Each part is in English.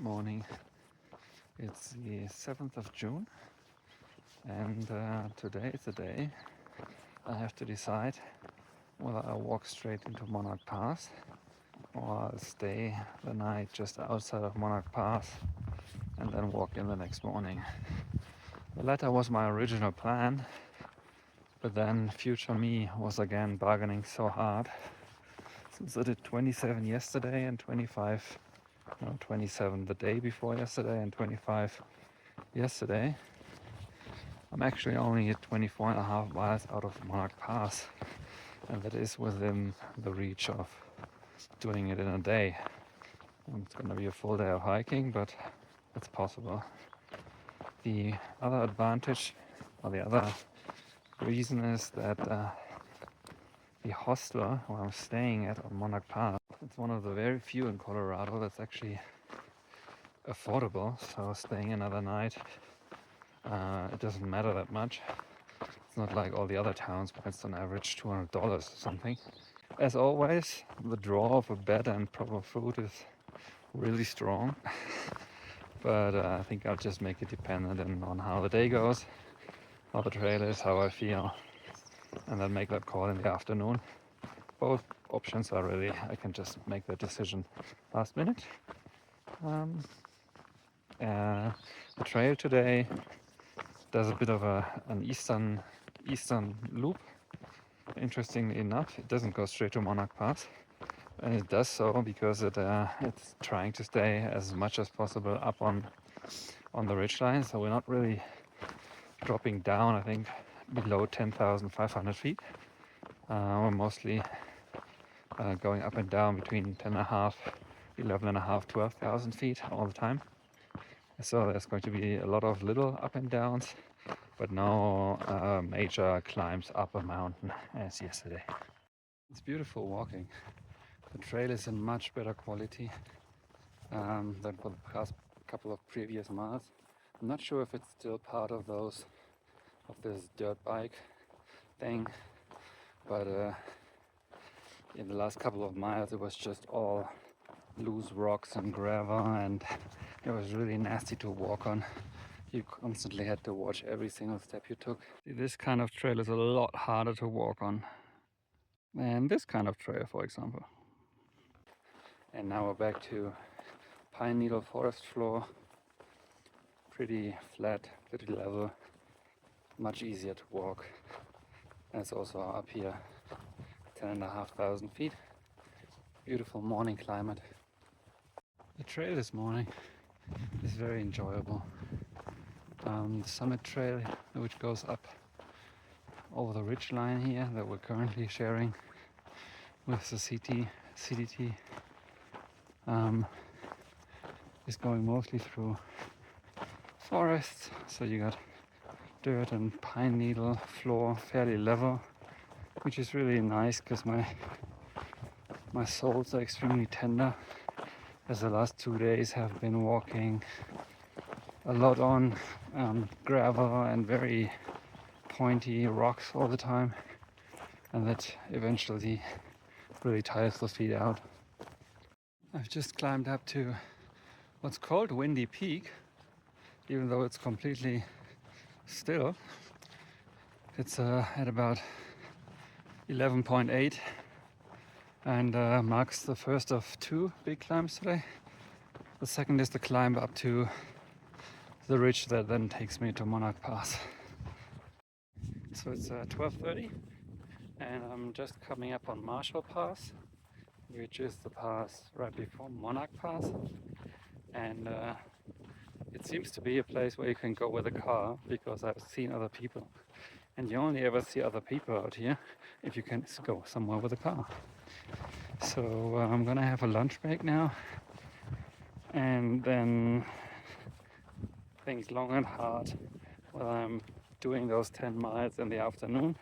morning. It's the 7th of June, and today is the day I have to decide whether I walk straight into Monarch Pass or I'll stay the night just outside of Monarch Pass and then walk in the next morning. The latter was my original plan, but then future me was again bargaining so hard. Since I did 27 yesterday and 27 the day before yesterday and 25 yesterday, I'm actually only at 24 and a half miles out of Monarch Pass, and that is within the reach of doing it in a day. It's going to be a full day of hiking, but it's possible. The other advantage, or the other reason, is that the hostel where I'm staying at on Monarch Pass, it's one of the very few in Colorado that's actually affordable. So staying another night, it doesn't matter that much. It's not like all the other towns where it's on average $200 or something. As always, the draw of a bed and proper food is really strong. But I think I'll just make it dependent on how the day goes, how the trail is, how I feel, and then make that call in the afternoon. Both options are really, I can just make that decision last minute. The trail today does a bit of an eastern loop. Interestingly enough, it doesn't go straight to Monarch Pass, and it does so because it's trying to stay as much as possible up on the ridgeline. So we're not really dropping down, I think, below 10,500 feet. We're mostly going up and down between 10.5, 11.5, 12,000 feet all the time. So there's going to be a lot of little up and downs, but no major climbs up a mountain as yesterday. It's beautiful walking. The trail is in much better quality than for the past couple of previous miles. I'm not sure if it's still part of this dirt bike thing, but in the last couple of miles it was just all loose rocks and gravel, and it was really nasty to walk on. You constantly had to watch every single step you took. This kind of trail is a lot harder to walk on than this kind of trail, for example. And now we're back to pine needle forest floor. Pretty flat, pretty level, much easier to walk. And it's also up here, 10,500 feet. Beautiful morning climate. The trail this morning is very enjoyable. The summit trail, which goes up over the ridge line here that we're currently sharing with the CDT, is going mostly through forests. So you got dirt and pine needle floor, fairly level, which is really nice because my soles are extremely tender, as the last 2 days have been walking a lot on gravel and very pointy rocks all the time, and that eventually really tires the feet out. I've just climbed up to what's called Windy Peak, even though it's completely still. It's at about 11.8 and marks the first of 2 big climbs today. The second is the climb up to the ridge that then takes me to Monarch Pass. So it's 12:30 and I'm just coming up on Marshall Pass, which is the pass right before Monarch Pass, and it seems to be a place where you can go with a car, because I've seen other people, and you only ever see other people out here if you can go somewhere with a car. So I'm gonna have a lunch break now and then think long and hard whether I'm doing those 10 miles in the afternoon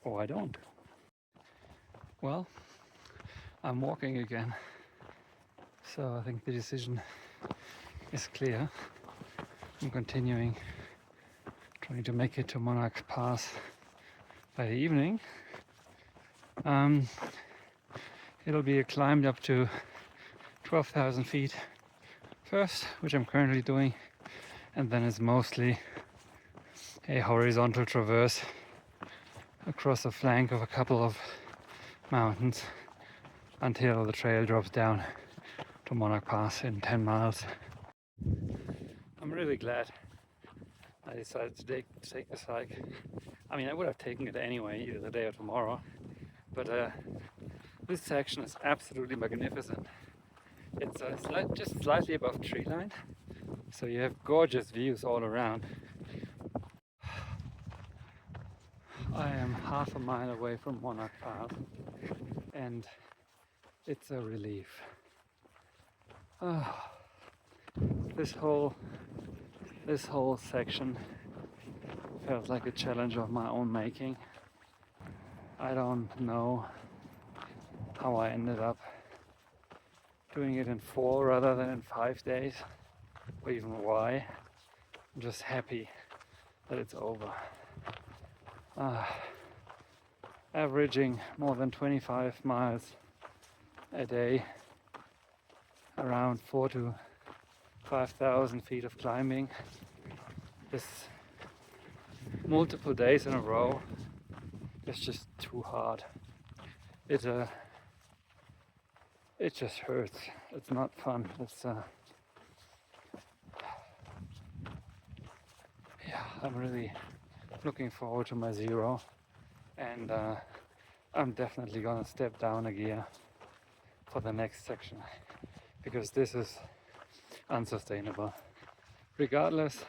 or I don't. Well, I'm walking again, so I think the decision is clear. I'm continuing, trying to make it to Monarch Pass by the evening. It'll be a climb up to 12,000 feet first, which I'm currently doing, and then it's mostly a horizontal traverse across the flank of a couple of mountains until the trail drops down to Monarch Pass in 10 miles. I'm really glad I decided to take this hike. I mean, I would have taken it anyway, either today or tomorrow, but this section is absolutely magnificent. It's just slightly above tree line, so you have gorgeous views all around. I am half a mile away from Monarch Pass, and it's a relief. This whole section felt like a challenge of my own making. I don't know how I ended up doing it in 4 rather than in 5 days, or even why. I'm just happy that it's over. Averaging more than 25 miles a day, around 4,000 to 5,000 feet of climbing. This multiple days in a row is just too hard. It just hurts. It's not fun. It's yeah, I'm really looking forward to my 0, and I'm definitely gonna step down a gear for the next section because this is unsustainable. Regardless,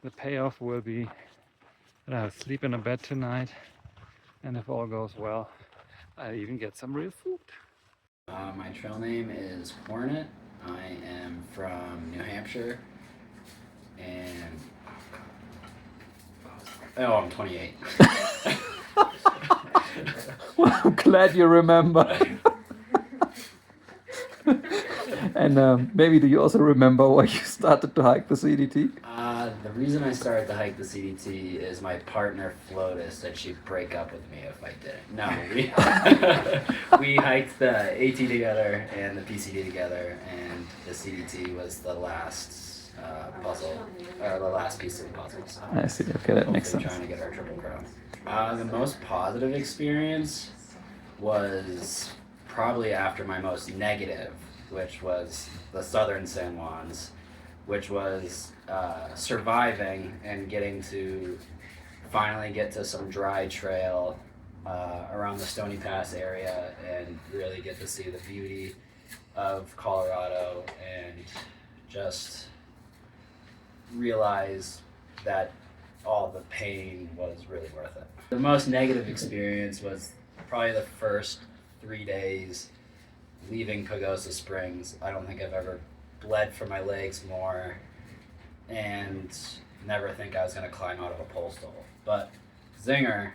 the payoff will be that I'll sleep in a bed tonight, and if all goes well, I even get some real food. My trail name is Hornet. I am from New Hampshire, and I'm 28. Well, I'm glad you remember. And maybe do you also remember why you started to hike the CDT? The reason I started to hike the CDT is my partner Flotus said she'd break up with me if I didn't. No, we hiked the AT together and the PCD together, and the CDT was the last puzzle, or the last piece of the puzzle. So I see. Okay, that makes sense. Trying to get our triple crown. The most positive experience was probably after my most negative, which was the Southern San Juans, which was surviving and getting to finally get to some dry trail around the Stony Pass area and really get to see the beauty of Colorado and just realize that all the pain was really worth it. The most negative experience was probably the first 3 days leaving Pagosa Springs. I don't think I've ever bled from my legs more, and never think I was going to climb out of a pole stole. But Zinger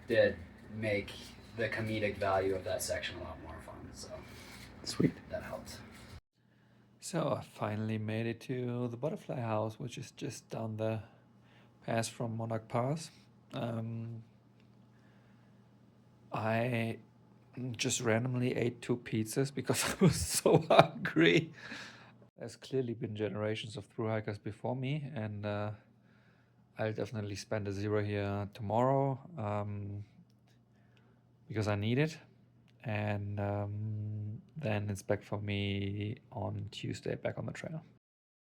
did make the comedic value of that section a lot more fun, so Sweet. that helped. So I finally made it to the butterfly house, which is just down the pass from Monarch Pass. I just randomly ate 2 pizzas because I was so hungry. There's clearly been generations of thru hikers before me, and I'll definitely spend a 0 here tomorrow because I need it. And then it's back for me on Tuesday, back on the trail.